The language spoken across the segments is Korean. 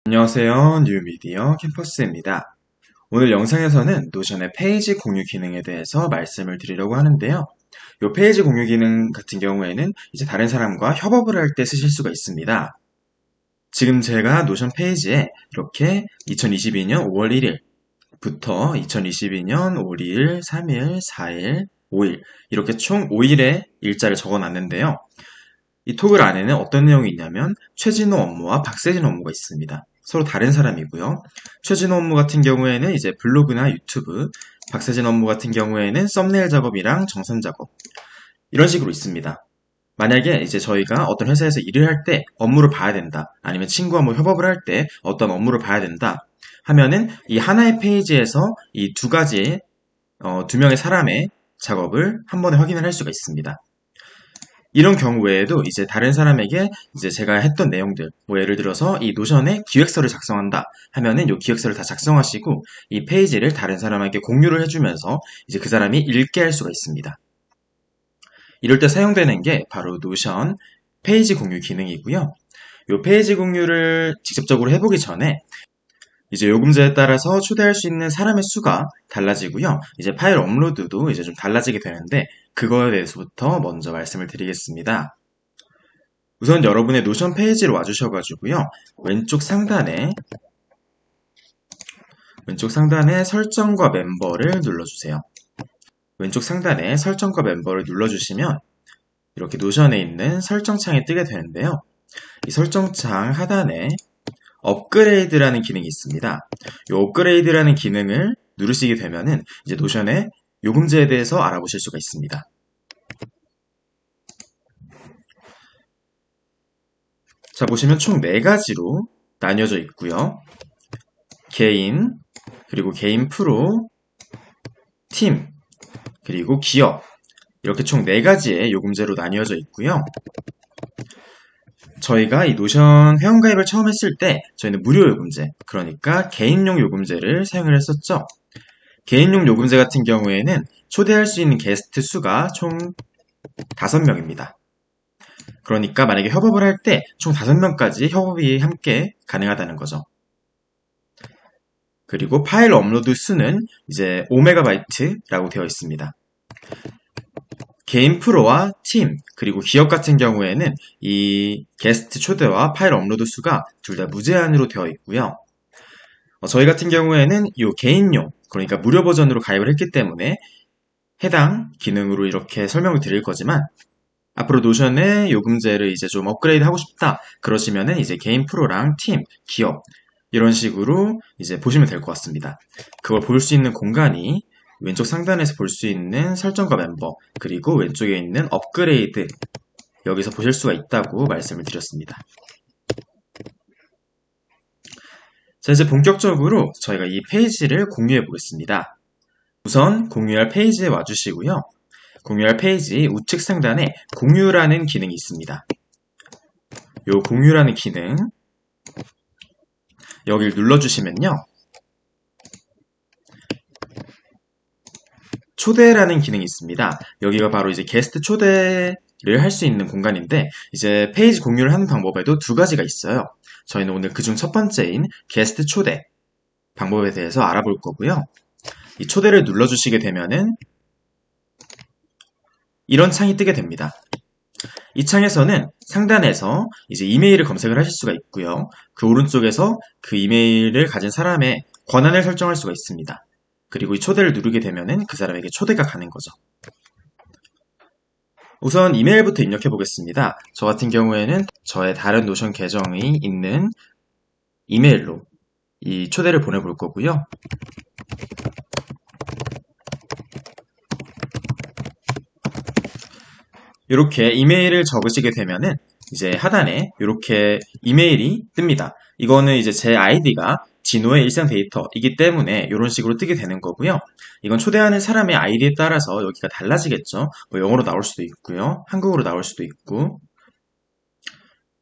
안녕하세요. 뉴미디어 캠퍼스입니다. 오늘 영상에서는 노션의 페이지 공유 기능에 대해서 말씀을 드리려고 하는데요. 이 페이지 공유 기능 같은 경우에는 이제 다른 사람과 협업을 할 때 쓰실 수가 있습니다. 지금 제가 노션 페이지에 이렇게 2022년 5월 1일부터 2022년 5월 2일, 3일, 4일, 5일 이렇게 총 5일의 일자를 적어 놨는데요. 이 토글 안에는 어떤 내용이 있냐면 최진호 업무와 박세진 업무가 있습니다. 서로 다른 사람이고요. 최진호 업무 같은 경우에는 이제 블로그나 유튜브, 박세진 업무 같은 경우에는 썸네일 작업이랑 정산 작업 이런 식으로 있습니다. 만약에 이제 저희가 어떤 회사에서 일을 할 때 업무를 봐야 된다, 아니면 친구와 뭐 협업을 할 때 어떤 업무를 봐야 된다 하면은 이 하나의 페이지에서 이 두 가지 두 명의 사람의 작업을 한 번에 확인을 할 수가 있습니다. 이런 경우 외에도 이제 다른 사람에게 이제 제가 했던 내용들, 뭐 예를 들어서 이 노션에 기획서를 작성한다 하면은 이 기획서를 다 작성하시고 이 페이지를 다른 사람에게 공유를 해주면서 이제 그 사람이 읽게 할 수가 있습니다. 이럴 때 사용되는 게 바로 노션 페이지 공유 기능이고요. 이 페이지 공유를 직접적으로 해보기 전에 이제 요금제에 따라서 초대할 수 있는 사람의 수가 달라지고요. 이제 파일 업로드도 이제 좀 달라지게 되는데 그거에 대해서부터 먼저 말씀을 드리겠습니다. 우선 여러분의 노션 페이지로 와주셔가지고요. 왼쪽 상단에 설정과 멤버를 눌러주세요. 왼쪽 상단에 설정과 멤버를 눌러주시면 이렇게 노션에 있는 설정창이 뜨게 되는데요. 이 설정창 하단에 업그레이드라는 기능이 있습니다. 이 업그레이드라는 기능을 누르시게 되면은 이제 노션의 요금제에 대해서 알아보실 수가 있습니다. 자, 보시면 총 4가지로 나뉘어져 있고요. 개인, 그리고 개인 프로, 팀, 그리고 기업 이렇게 총 4가지의 요금제로 나뉘어져 있고요. 저희가 이 노션 회원가입을 처음 했을 때 저희는 무료 요금제, 그러니까 개인용 요금제를 사용을 했었죠. 개인용 요금제 같은 경우에는 초대할 수 있는 게스트 수가 총 5명입니다. 그러니까 만약에 협업을 할 때 총 5명까지 협업이 함께 가능하다는 거죠. 그리고 파일 업로드 수는 이제 5MB라고 되어 있습니다. 개인 프로와 팀, 그리고 기업 같은 경우에는 이 게스트 초대와 파일 업로드 수가 둘 다 무제한으로 되어 있고요. 저희 같은 경우에는 이 개인용, 그러니까 무료 버전으로 가입을 했기 때문에 해당 기능으로 이렇게 설명을 드릴 거지만 앞으로 노션의 요금제를 이제 좀 업그레이드 하고 싶다 그러시면은 이제 개인 프로랑 팀, 기업 이런 식으로 이제 보시면 될 것 같습니다. 그걸 볼 수 있는 공간이 왼쪽 상단에서 볼 수 있는 설정과 멤버, 그리고 왼쪽에 있는 업그레이드 여기서 보실 수가 있다고 말씀을 드렸습니다. 자, 이제 본격적으로 저희가 이 페이지를 공유해 보겠습니다. 우선 공유할 페이지에 와주시고요. 공유할 페이지 우측 상단에 공유라는 기능이 있습니다. 이 공유라는 기능 여기를 눌러주시면요. 초대라는 기능이 있습니다. 여기가 바로 이제 게스트 초대를 할 수 있는 공간인데 이제 페이지 공유를 하는 방법에도 2가지가 있어요. 저희는 오늘 그중 첫 번째인 게스트 초대 방법에 대해서 알아볼 거고요. 이 초대를 눌러주시게 되면은 이런 창이 뜨게 됩니다. 이 창에서는 상단에서 이제 이메일을 검색을 하실 수가 있고요. 그 오른쪽에서 그 이메일을 가진 사람의 권한을 설정할 수가 있습니다. 그리고 이 초대를 누르게 되면은 그 사람에게 초대가 가는 거죠. 우선 이메일부터 입력해 보겠습니다. 저 같은 경우에는 저의 다른 노션 계정이 있는 이메일로 이 초대를 보내볼 거고요. 이렇게 이메일을 적으시게 되면은 이제 하단에 이렇게 이메일이 뜹니다. 이거는 이제 제 아이디가 진호의 일상 데이터이기 때문에 이런 식으로 뜨게 되는 거고요. 이건 초대하는 사람의 아이디에 따라서 여기가 달라지겠죠. 뭐 영어로 나올 수도 있고요. 한국어로 나올 수도 있고.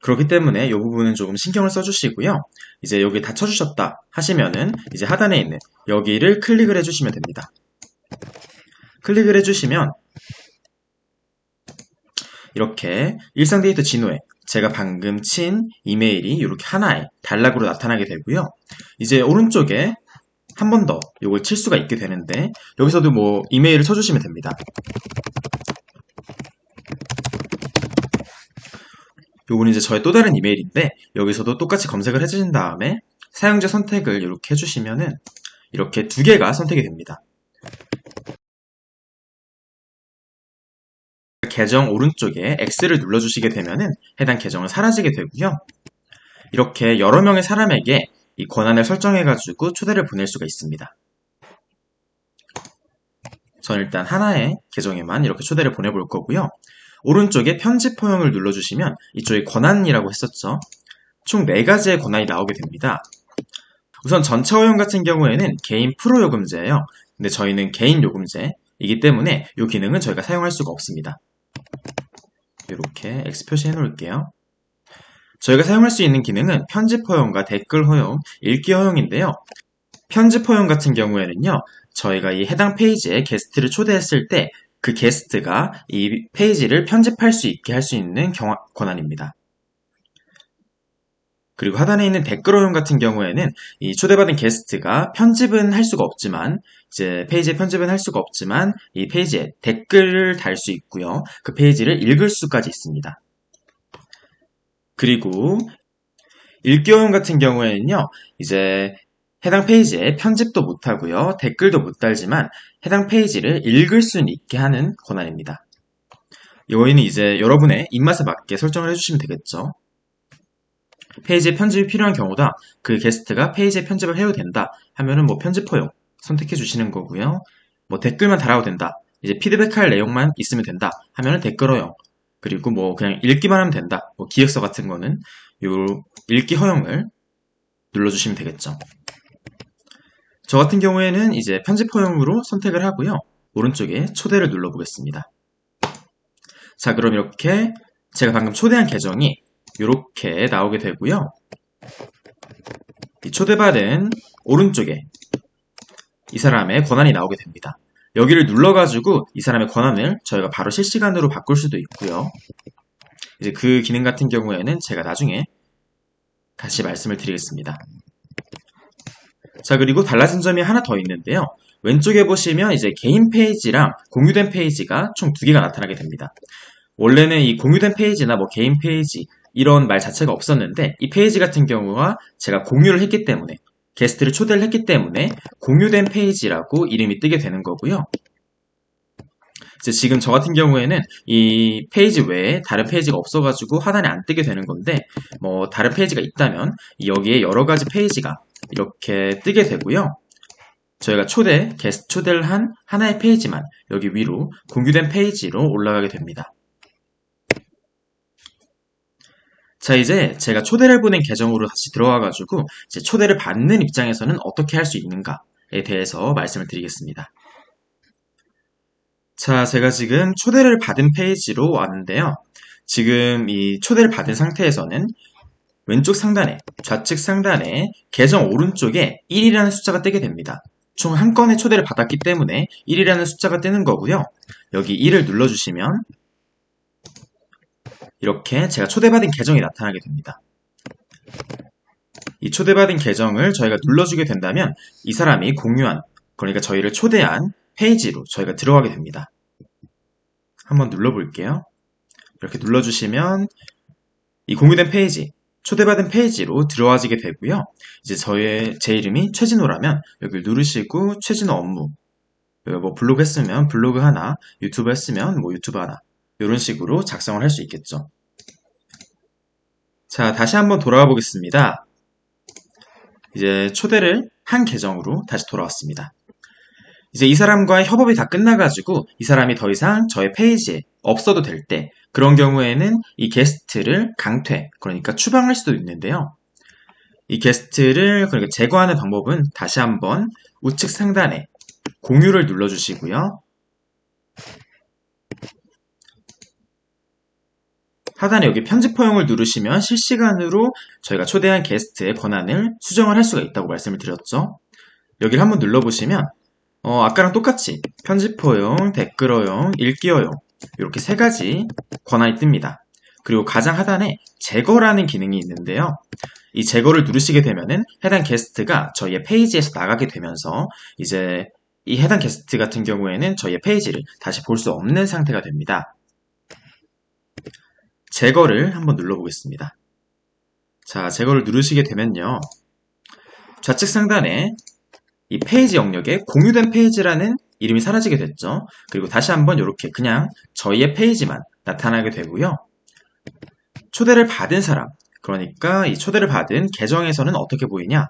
그렇기 때문에 이 부분은 조금 신경을 써주시고요. 이제 여기 다 쳐주셨다 하시면은 이제 하단에 있는 여기를 클릭을 해주시면 됩니다. 클릭을 해주시면 이렇게 일상 데이터 진호회 제가 방금 친 이메일이 이렇게 하나의 단락으로 나타나게 되고요. 이제 오른쪽에 한 번 더 이걸 칠 수가 있게 되는데 여기서도 뭐 이메일을 쳐주시면 됩니다. 요거는 이제 저의 또 다른 이메일인데 여기서도 똑같이 검색을 해주신 다음에 사용자 선택을 이렇게 해주시면은 이렇게 두 개가 선택이 됩니다. 계정 오른쪽에 X를 눌러주시게 되면은 해당 계정은 사라지게 되고요. 이렇게 여러 명의 사람에게 이 권한을 설정해가지고 초대를 보낼 수가 있습니다. 저는 일단 하나의 계정에만 이렇게 초대를 보내볼 거고요. 오른쪽에 편집 허용을 눌러주시면 이쪽에 권한이라고 했었죠. 총 4가지의 권한이 나오게 됩니다. 우선 전체 허용 같은 경우에는 개인 프로 요금제예요. 근데 저희는 개인 요금제이기 때문에 이 기능은 저희가 사용할 수가 없습니다. 이렇게 X 표시해 놓을게요. 저희가 사용할 수 있는 기능은 편집 허용과 댓글 허용, 읽기 허용인데요. 편집 허용 같은 경우에는요. 저희가 이 해당 페이지에 게스트를 초대했을 때 그 게스트가 이 페이지를 편집할 수 있게 할 수 있는 권한입니다. 그리고 하단에 있는 댓글 허용 같은 경우에는 이 초대받은 게스트가 편집은 할 수가 없지만 이제 페이지에 편집은 할 수가 없지만 이 페이지에 댓글을 달 수 있고요. 그 페이지를 읽을 수까지 있습니다. 그리고 읽기 허용 같은 경우에는요. 이제 해당 페이지에 편집도 못하고요. 댓글도 못 달지만 해당 페이지를 읽을 수 있게 하는 권한입니다. 여기는 이제 여러분의 입맛에 맞게 설정을 해주시면 되겠죠. 페이지에 편집이 필요한 경우다. 그 게스트가 페이지에 편집을 해도 된다 하면은 뭐 편집 허용 선택해 주시는 거고요. 뭐 댓글만 달아도 된다. 이제 피드백할 내용만 있으면 된다 하면은 댓글 허용. 그리고 뭐 그냥 읽기만 하면 된다. 뭐 기획서 같은 거는 요 읽기 허용을 눌러주시면 되겠죠. 저 같은 경우에는 이제 편집 허용으로 선택을 하고요. 오른쪽에 초대를 눌러보겠습니다. 자, 그럼 이렇게 제가 방금 초대한 계정이 이렇게 나오게 되고요. 이 초대받은 오른쪽에 이 사람의 권한이 나오게 됩니다. 여기를 눌러가지고 이 사람의 권한을 저희가 바로 실시간으로 바꿀 수도 있고요. 이제 그 기능 같은 경우에는 제가 나중에 다시 말씀을 드리겠습니다. 자, 그리고 달라진 점이 하나 더 있는데요. 왼쪽에 보시면 이제 개인 페이지랑 공유된 페이지가 총 2개가 나타나게 됩니다. 원래는 이 공유된 페이지나 뭐 개인 페이지 이런 말 자체가 없었는데 이 페이지 같은 경우가 제가 공유를 했기 때문에 게스트를 초대를 했기 때문에 공유된 페이지라고 이름이 뜨게 되는 거고요. 이제 지금 저 같은 경우에는 이 페이지 외에 다른 페이지가 없어가지고 하단에 안 뜨게 되는 건데 뭐 다른 페이지가 있다면 여기에 여러 가지 페이지가 이렇게 뜨게 되고요. 저희가 게스트 초대를 한 하나의 페이지만 여기 위로 공유된 페이지로 올라가게 됩니다. 자, 이제 제가 초대를 보낸 계정으로 다시 들어와가지고 이제 초대를 받는 입장에서는 어떻게 할 수 있는가에 대해서 말씀을 드리겠습니다. 자, 제가 지금 초대를 받은 페이지로 왔는데요. 지금 이 초대를 받은 상태에서는 왼쪽 상단에, 좌측 상단에 계정 오른쪽에 1이라는 숫자가 뜨게 됩니다. 총 한 건의 초대를 받았기 때문에 1이라는 숫자가 뜨는 거고요. 여기 1을 눌러주시면 이렇게 제가 초대받은 계정이 나타나게 됩니다. 이 초대받은 계정을 저희가 눌러주게 된다면 이 사람이 공유한, 그러니까 저희를 초대한 페이지로 저희가 들어가게 됩니다. 한번 눌러볼게요. 이렇게 눌러주시면 이 공유된 페이지, 초대받은 페이지로 들어와지게 되고요. 이제 제 이름이 최진호라면 여기를 누르시고 최진호 업무, 뭐 블로그 했으면 블로그 하나, 유튜브 했으면 뭐 유튜브 하나 이런 식으로 작성을 할 수 있겠죠. 자, 다시 한번 돌아가 보겠습니다. 이제 초대를 한 계정으로 다시 돌아왔습니다. 이제 이 사람과의 협업이 다 끝나가지고 이 사람이 더 이상 저의 페이지에 없어도 될 때 그런 경우에는 이 게스트를 강퇴, 그러니까 추방할 수도 있는데요. 이 게스트를 그러니까 제거하는 방법은 다시 한번 우측 상단에 공유를 눌러주시고요. 하단에 여기 편집 허용을 누르시면 실시간으로 저희가 초대한 게스트의 권한을 수정을 할 수가 있다고 말씀을 드렸죠. 여기를 한번 눌러보시면 아까랑 똑같이 편집 허용, 댓글 허용, 읽기 허용 이렇게 3가지 권한이 뜹니다. 그리고 가장 하단에 제거라는 기능이 있는데요. 이 제거를 누르시게 되면은 해당 게스트가 저희의 페이지에서 나가게 되면서 이제 이 해당 게스트 같은 경우에는 저희의 페이지를 다시 볼 수 없는 상태가 됩니다. 제거를 한번 눌러보겠습니다. 자, 제거를 누르시게 되면요. 좌측 상단에 이 페이지 영역에 공유된 페이지라는 이름이 사라지게 됐죠. 그리고 다시 한번 이렇게 그냥 저희의 페이지만 나타나게 되고요. 초대를 받은 사람, 그러니까 이 초대를 받은 계정에서는 어떻게 보이냐?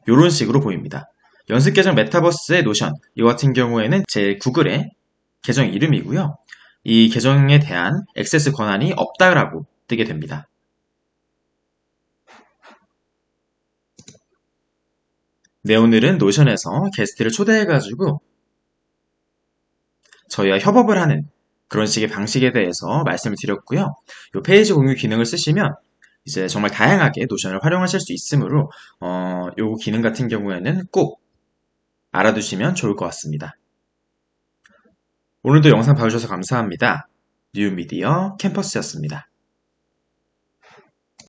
이런 식으로 보입니다. 연습 계정 메타버스의 노션, 이거 같은 경우에는 제 구글의 계정 이름이고요. 이 계정에 대한 액세스 권한이 없다라고 뜨게 됩니다. 네, 오늘은 노션에서 게스트를 초대해가지고 저희와 협업을 하는 그런 식의 방식에 대해서 말씀을 드렸고요. 이 페이지 공유 기능을 쓰시면 이제 정말 다양하게 노션을 활용하실 수 있으므로 요 기능 같은 경우에는 꼭 알아두시면 좋을 것 같습니다. 오늘도 영상 봐주셔서 감사합니다. 뉴미디어 캠퍼스였습니다.